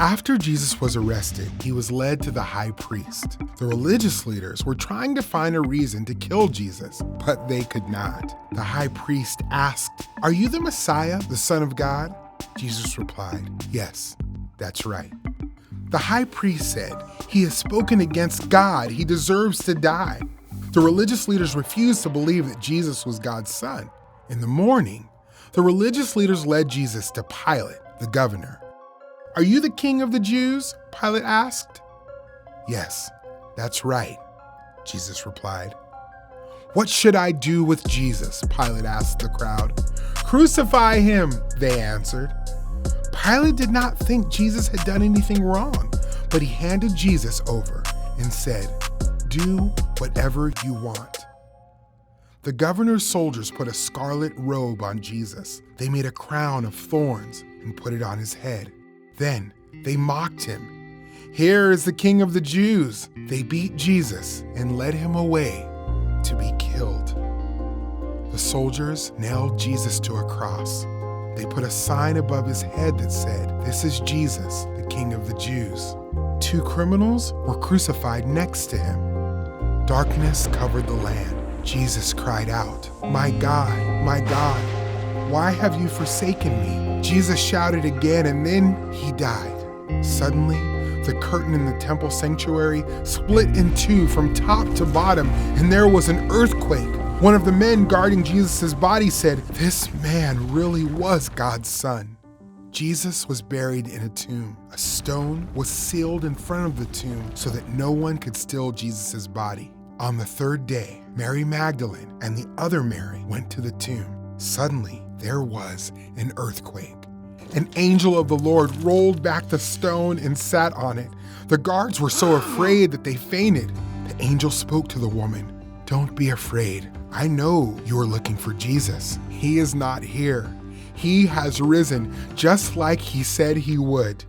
After Jesus was arrested, he was led to the high priest. The religious leaders were trying to find a reason to kill Jesus, but they could not. The high priest asked, "Are you the Messiah, the Son of God?" Jesus replied, "Yes, that's right." The high priest said, "He has spoken against God. He deserves to die." The religious leaders refused to believe that Jesus was God's son. In the morning, the religious leaders led Jesus to Pilate, the governor. "Are you the king of the Jews?" Pilate asked. "Yes, that's right," Jesus replied. "What should I do with Jesus?" Pilate asked the crowd. "Crucify him," they answered. Pilate did not think Jesus had done anything wrong, but he handed Jesus over and said, "Do whatever you want." The governor's soldiers put a scarlet robe on Jesus. They made a crown of thorns and put it on his head. Then they mocked him. "Here is the King of the Jews." They beat Jesus and led him away to be killed. The soldiers nailed Jesus to a cross. They put a sign above his head that said, "This is Jesus, the King of the Jews." 2 criminals were crucified next to him. Darkness covered the land. Jesus cried out, my God, why have you forsaken me?" Jesus shouted again, and then he died. Suddenly, the curtain in the temple sanctuary split in two from top to bottom, and there was an earthquake. One of the men guarding Jesus' body said, "This man really was God's son." Jesus was buried in a tomb. A stone was sealed in front of the tomb so that no one could steal Jesus' body. On the 3rd day, Mary Magdalene and the other Mary went to the tomb. Suddenly, there was an earthquake. An angel of the Lord rolled back the stone and sat on it. The guards were so afraid that they fainted. The angel spoke to the woman, "Don't be afraid. I know you are looking for Jesus. He is not here. He has risen, just like he said he would."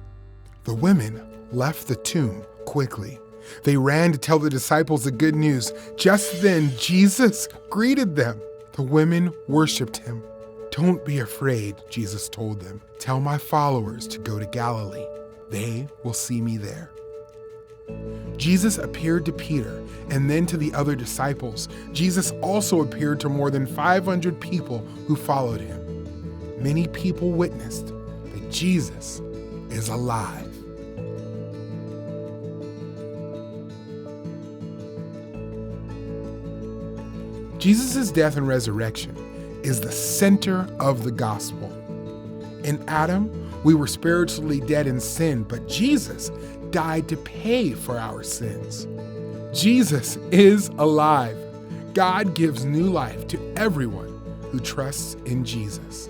The women left the tomb quickly. They ran to tell the disciples the good news. Just then, Jesus greeted them. The women worshiped him. "Don't be afraid," Jesus told them. "Tell my followers to go to Galilee. They will see me there." Jesus appeared to Peter and then to the other disciples. Jesus also appeared to more than 500 people who followed him. Many people witnessed that Jesus is alive. Jesus' death and resurrection is the center of the gospel. In Adam, we were spiritually dead in sin, but Jesus died to pay for our sins. Jesus is alive. God gives new life to everyone who trusts in Jesus.